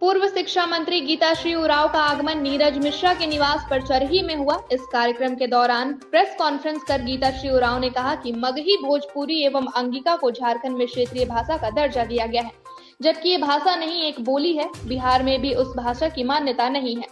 पूर्व शिक्षा मंत्री गीताश्री उरांव का आगमन नीरज मिश्रा के निवास पर चरही में हुआ। इस कार्यक्रम के दौरान प्रेस कॉन्फ्रेंस कर गीताश्री उरांव ने कहा कि मगही, भोजपुरी एवं अंगिका को झारखंड में क्षेत्रीय भाषा का दर्जा दिया गया है, जबकि ये भाषा नहीं एक बोली है। बिहार में भी उस भाषा की मान्यता नहीं है।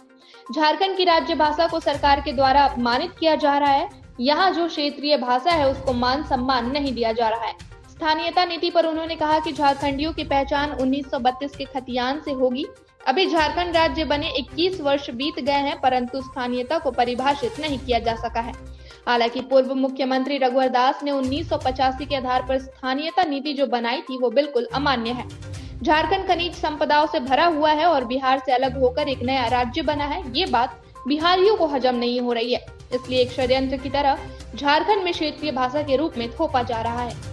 झारखंड की राज्य भाषा को सरकार के द्वारा अपमानित किया जा रहा है। यहाँ जो क्षेत्रीय भाषा है उसको मान सम्मान नहीं दिया जा रहा है। स्थानीयता नीति पर उन्होंने कहा कि झारखंडियों की पहचान 1932 के खतियान से होगी। अभी झारखंड राज्य बने 21 वर्ष बीत गए हैं, परंतु स्थानीयता को परिभाषित नहीं किया जा सका है। हालांकि पूर्व मुख्यमंत्री रघुवर दास ने 1985 के आधार पर स्थानीयता नीति जो बनाई थी वो बिल्कुल अमान्य है। झारखंड खनिज संपदाओं से भरा हुआ है और बिहार से अलग होकर एक नया राज्य बना है। ये बात बिहारियों को हजम नहीं हो रही है, इसलिए एक षड्यंत्र की तरह झारखंड में क्षेत्रीय भाषा के रूप में थोपा जा रहा है।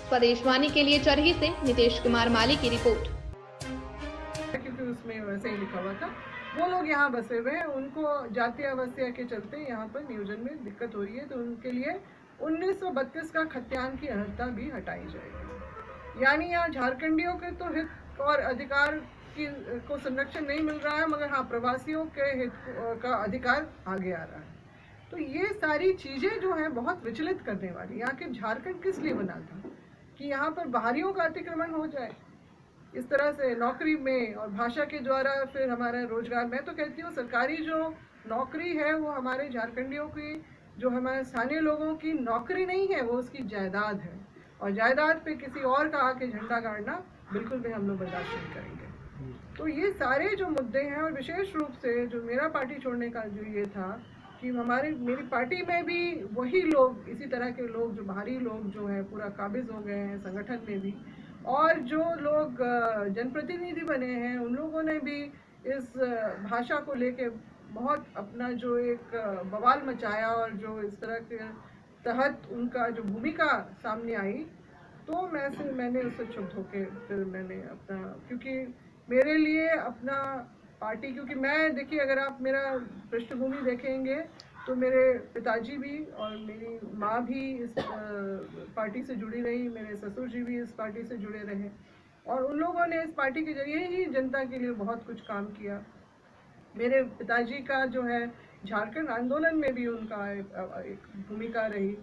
स्वदेशवाणी के लिए चरही से नितेश कुमार माली की रिपोर्ट। क्योंकि उसमें वैसे ही लिखा हुआ था, वो लोग यहाँ बसे हुए हैं, उनको जाति अवस्था के चलते यहाँ पर नियोजन में दिक्कत हो रही है, तो उनके लिए 1932 का खतियान की अहर्ता भी हटाई जाएगी। यानी यहाँ झारखंडियों के तो हित और अधिकार को संरक्षण नहीं मिल रहा है, मगर हाँ प्रवासियों के हित का अधिकार आगे आ रहा है। तो ये सारी चीज़ें जो हैं बहुत विचलित करने वाली। यहाँ के झारखंड किस लिए बना था कि यहाँ पर बाहरियों का अतिक्रमण हो जाए इस तरह से नौकरी में और भाषा के द्वारा फिर हमारा रोजगार। मैं तो कहती हूँ सरकारी जो नौकरी है वो हमारे झारखंडियों की, जो हमारे स्थानीय लोगों की नौकरी नहीं है, वो उसकी जायदाद है, और जायदाद पे किसी और का आके झंडा गाड़ना बिल्कुल भी हम लोग बर्दाश्त नहीं करेंगे। तो ये सारे जो मुद्दे हैं, और विशेष रूप से जो मेरा पार्टी छोड़ने का जो ये था कि मेरी पार्टी में भी वही लोग, इसी तरह के लोग, जो बाहरी लोग जो है पूरा काबिज हो गए हैं संगठन में भी, और जो लोग जनप्रतिनिधि बने हैं उन लोगों ने भी इस भाषा को लेके बहुत अपना जो एक बवाल मचाया, और जो इस तरह के तहत उनका जो भूमिका सामने आई, तो मैंने उससे क्षुब्ध होकर फिर मैंने अपना, क्योंकि मेरे लिए अपना पार्टी, क्योंकि मैं देखिए अगर आप मेरा पृष्ठभूमि देखेंगे तो मेरे पिताजी भी और मेरी माँ भी इस पार्टी से जुड़ी रही, मेरे ससुर जी भी इस पार्टी से जुड़े रहे, और उन लोगों ने इस पार्टी के जरिए ही जनता के लिए बहुत कुछ काम किया। मेरे पिताजी का जो है झारखंड आंदोलन में भी उनका एक भूमिका रही।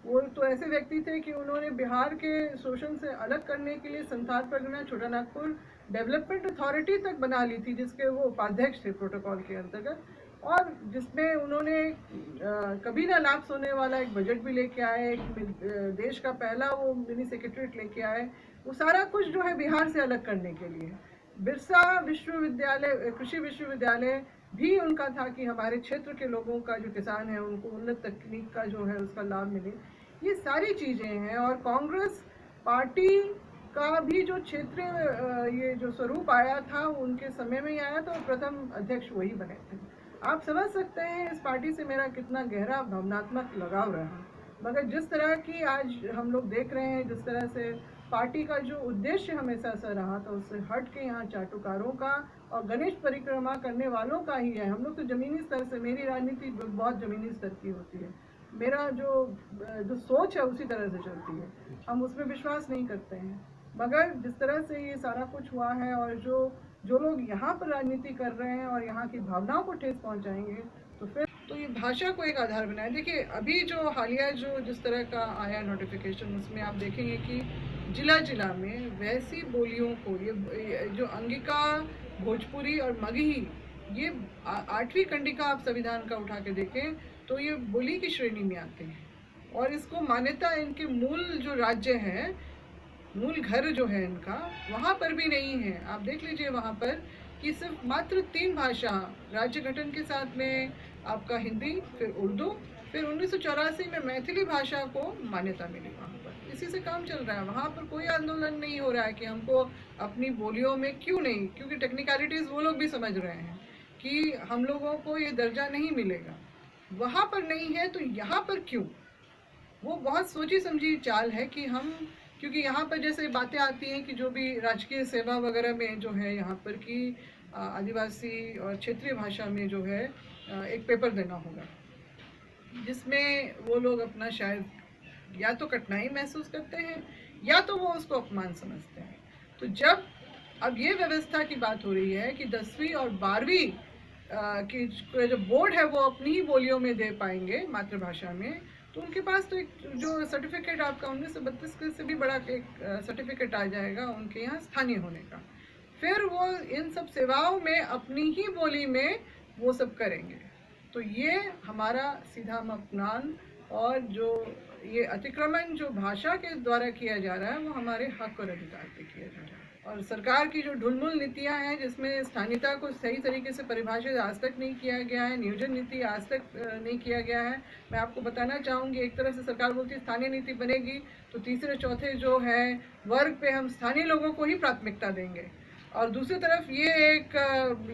वो तो ऐसे व्यक्ति थे कि उन्होंने बिहार के शोषण से अलग करने के लिए संथाल परगना छोटा नागपुर डेवलपमेंट अथॉरिटी तक बना ली थी, जिसके वो उपाध्यक्ष थे प्रोटोकॉल के अंतर्गत, और जिसमें उन्होंने कभी ना लाभ होने वाला एक बजट भी लेके आए, एक देश का पहला वो मिनी सेक्रेटरीट लेके आए। वो सारा कुछ जो है बिहार से अलग करने के लिए। बिरसा विश्वविद्यालय, कृषि विश्वविद्यालय भी उनका था कि हमारे क्षेत्र के लोगों का, जो किसान है, उनको उन्नत तकनीक का जो है उसका लाभ मिले। ये सारी चीज़ें हैं, और कांग्रेस पार्टी का भी जो क्षेत्रीय ये जो स्वरूप आया था उनके समय में ही आया था, और प्रथम अध्यक्ष वही बने थे। आप समझ सकते हैं इस पार्टी से मेरा कितना गहरा भावनात्मक लगाव रहा। मगर जिस तरह की आज हम लोग देख रहे हैं, जिस तरह से पार्टी का जो उद्देश्य हमेशा से रहा था उससे हट के यहाँ चाटुकारों का और गणेश परिक्रमा करने वालों का ही है। हम लोग तो ज़मीनी स्तर से, मेरी राजनीति बहुत ज़मीनी स्तर की होती है, मेरा जो सोच है उसी तरह से चलती है, हम उसमें विश्वास नहीं करते हैं। मगर जिस तरह से ये सारा कुछ हुआ है, और जो लोग यहाँ पर राजनीति कर रहे हैं और यहाँ की भावनाओं को ठेस पहुँचाएंगे, तो फिर तो ये भाषा को एक आधार बनाए। देखिए अभी जो हालिया जो जिस तरह का आया नोटिफिकेशन, उसमें आप देखेंगे कि जिला में वैसी बोलियों को, ये जो अंगिका, भोजपुरी और मगही, ये 8वीं कंडिका आप संविधान का उठा के देखें तो ये बोली की श्रेणी में आते हैं, और इसको मान्यता इनके मूल जो राज्य है, मूल घर जो है इनका, वहाँ पर भी नहीं है। आप देख लीजिए वहाँ पर कि सिर्फ मात्र 3 भाषा राज्य गठन के साथ में आपका हिंदी, फिर उर्दू, फिर 1984 में मैथिली भाषा को मान्यता मिली वहाँ पर। इसी से काम चल रहा है। वहाँ पर कोई आंदोलन नहीं हो रहा है कि हमको अपनी बोलियों में क्यों नहीं, क्योंकि टेक्निकलिटीज़ वो लोग भी समझ रहे हैं कि हम लोगों को ये दर्जा नहीं मिलेगा। वहाँ पर नहीं है तो यहाँ पर क्यों? वो बहुत सोची समझी चाल है कि हम, क्योंकि यहाँ पर जैसे बातें आती हैं कि जो भी राजकीय सेवा वगैरह में जो है यहाँ पर की आदिवासी और क्षेत्रीय भाषा में जो है एक पेपर देना होगा, जिसमें वो लोग अपना शायद या तो कठिनाई महसूस करते हैं या तो वो उसको अपमान समझते हैं। तो जब अब ये व्यवस्था की बात हो रही है कि 10वीं और 12वीं की जो बोर्ड है वो अपनी ही बोलियों में दे पाएंगे मातृभाषा में, तो उनके पास तो एक जो सर्टिफिकेट आपका 1932 से भी बड़ा एक सर्टिफिकेट आ जाएगा उनके यहाँ स्थानीय होने का। फिर वो इन सब सेवाओं में अपनी ही बोली में वो सब करेंगे। तो ये हमारा सीधा अपमान और जो ये अतिक्रमण जो भाषा के द्वारा किया जा रहा है वो हमारे हक और अधिकार पे किया जा रहा है। और सरकार की जो ढुलमुल नीतियां हैं जिसमें स्थानीयता को सही तरीके से परिभाषित आज तक नहीं किया गया है, नियोजन नीति आज तक नहीं किया गया है। मैं आपको बताना चाहूँगी, एक तरफ से सरकार बोलती है स्थानीय नीति बनेगी तो तीसरे चौथे जो है वर्ग पे हम स्थानीय लोगों को ही प्राथमिकता देंगे, और दूसरी तरफ ये एक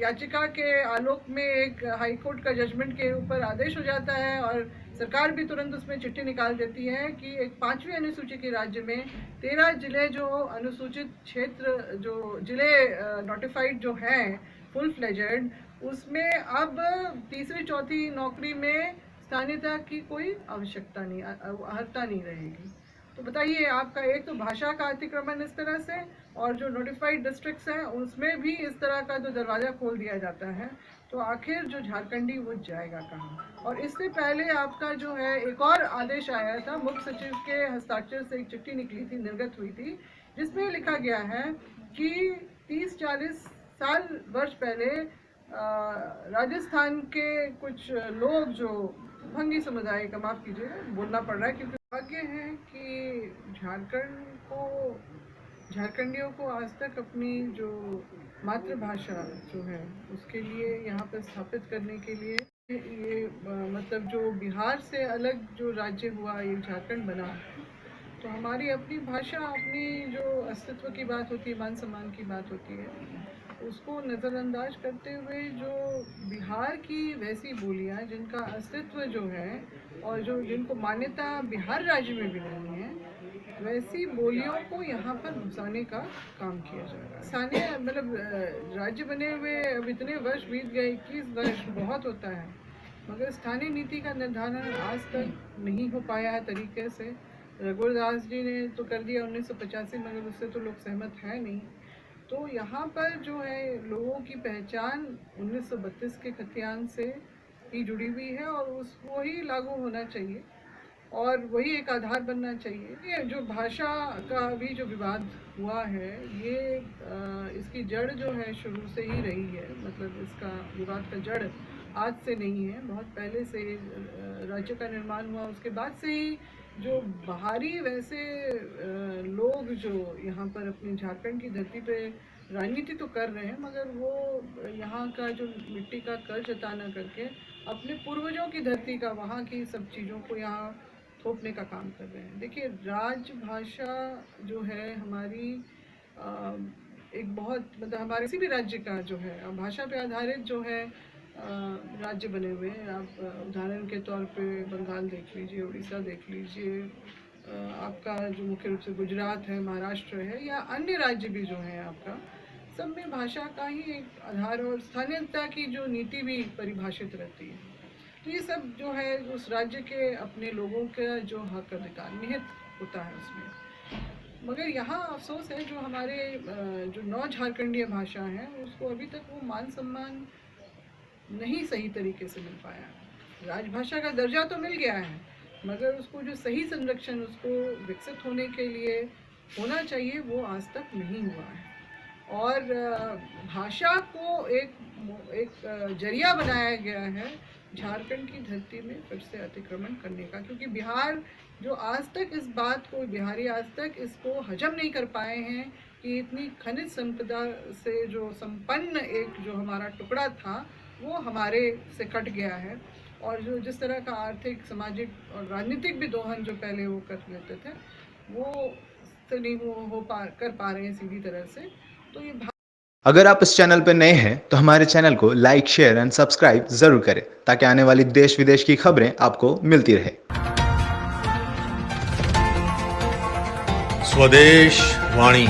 याचिका के आलोक में एक हाईकोर्ट का जजमेंट के ऊपर आदेश हो जाता है और सरकार भी तुरंत उसमें चिट्ठी निकाल देती है कि एक 5वीं अनुसूची के राज्य में 13 जिले जो अनुसूचित क्षेत्र जो जिले नोटिफाइड जो हैं फुल फ्लेजेड, उसमें अब तीसरी चौथी नौकरी में स्थानीयता की कोई आवश्यकता नहीं, अर्हता नहीं रहेगी। तो बताइए आपका एक तो भाषा का अतिक्रमण इस तरह से, और जो नोटिफाइड डिस्ट्रिक्ट्स हैं उसमें भी इस तरह का जो दरवाज़ा खोल दिया जाता है, तो आखिर जो झारखंडी वो जाएगा कहाँ। और इससे पहले आपका जो है एक और आदेश आया था, मुख्य सचिव के हस्ताक्षर से एक चिट्ठी निकली थी, निर्गत हुई थी, जिसमें लिखा गया है कि 30-40 साल वर्ष पहले राजस्थान के कुछ लोग जो भंगी समुदाय का, माफ़ कीजिए बोलना पड़ रहा है क्योंकि भाग्य है कि झारखंडियों को आज तक अपनी जो मातृभाषा जो है उसके लिए यहाँ पर स्थापित करने के लिए ये मतलब जो बिहार से अलग जो राज्य हुआ, ये झारखंड बना, तो हमारी अपनी भाषा, अपनी जो अस्तित्व की बात होती है, मान सम्मान की बात होती है, उसको नज़रअंदाज करते हुए जो बिहार की वैसी बोलियाँ जिनका अस्तित्व जो है और जो जिनको मान्यता बिहार राज्य में भी नहीं है, वैसी बोलियों को यहाँ पर घुसाने का काम किया जा रहा है। स्थानीय मतलब राज्य बने हुए अब इतने वर्ष बीत गए, 21 वर्ष बहुत होता है, मगर स्थानीय नीति का निर्धारण आज तक नहीं हो पाया है तरीके से। रघुदास जी ने तो कर दिया 1985, मगर उससे तो लोग सहमत है नहीं। तो यहाँ पर जो है लोगों की पहचान 1932 के खतियान से ही जुड़ी हुई है और उसको ही लागू होना चाहिए और वही एक आधार बनना चाहिए। ये जो भाषा का अभी जो विवाद हुआ है, ये इसकी जड़ जो है शुरू से ही रही है, मतलब इसका विवाद का जड़ आज से नहीं है, बहुत पहले से राज्य का निर्माण हुआ, उसके बाद से ही जो बाहरी वैसे लोग जो यहाँ पर अपनी झारखंड की धरती पे राजनीति तो कर रहे हैं, मगर वो यहाँ का जो मिट्टी का कर्ज अता न करके अपने पूर्वजों की धरती का, वहाँ की सब चीज़ों को यहाँ थोपने का काम कर रहे हैं। देखिए, राजभाषा जो है हमारी एक बहुत मतलब हमारे किसी भी राज्य का जो है भाषा पे आधारित जो है राज्य बने हुए हैं। आप उदाहरण के तौर पे बंगाल देख लीजिए, उड़ीसा देख लीजिए, आपका जो मुख्य रूप से गुजरात है, महाराष्ट्र है, या अन्य राज्य भी जो है आपका, सब में भाषा का ही एक आधार और स्थानीयता की जो नीति भी परिभाषित रहती है। तो ये सब जो है उस राज्य के अपने लोगों का जो हक अधिकार निहित होता है उसमें। मगर यहाँ अफसोस है जो हमारे जो नौ झारखंडीय भाषा हैं उसको अभी तक वो मान सम्मान नहीं सही तरीके से मिल पाया है। राजभाषा का दर्जा तो मिल गया है, मगर उसको जो सही संरक्षण उसको विकसित होने के लिए होना चाहिए वो आज तक नहीं हुआ है। और भाषा को एक जरिया बनाया गया है झारखंड की धरती में फिर से अतिक्रमण करने का, क्योंकि बिहार जो आज तक इस बात को, बिहारी आज तक इसको हजम नहीं कर पाए हैं कि इतनी खनिज संपदा से जो संपन्न एक जो हमारा टुकड़ा था वो हमारे से कट गया है, और जो जिस तरह का आर्थिक, सामाजिक और राजनीतिक भी दोहन जो पहले वो कर लेते थे वो तो नहीं कर पा रहे हैं सीधी तरह से। तो ये अगर आप इस चैनल पर नए हैं तो हमारे चैनल को लाइक, शेयर एंड सब्सक्राइब जरूर करें ताकि आने वाली देश विदेश की खबरें आपको मिलती रहे। स्वदेश वाणी।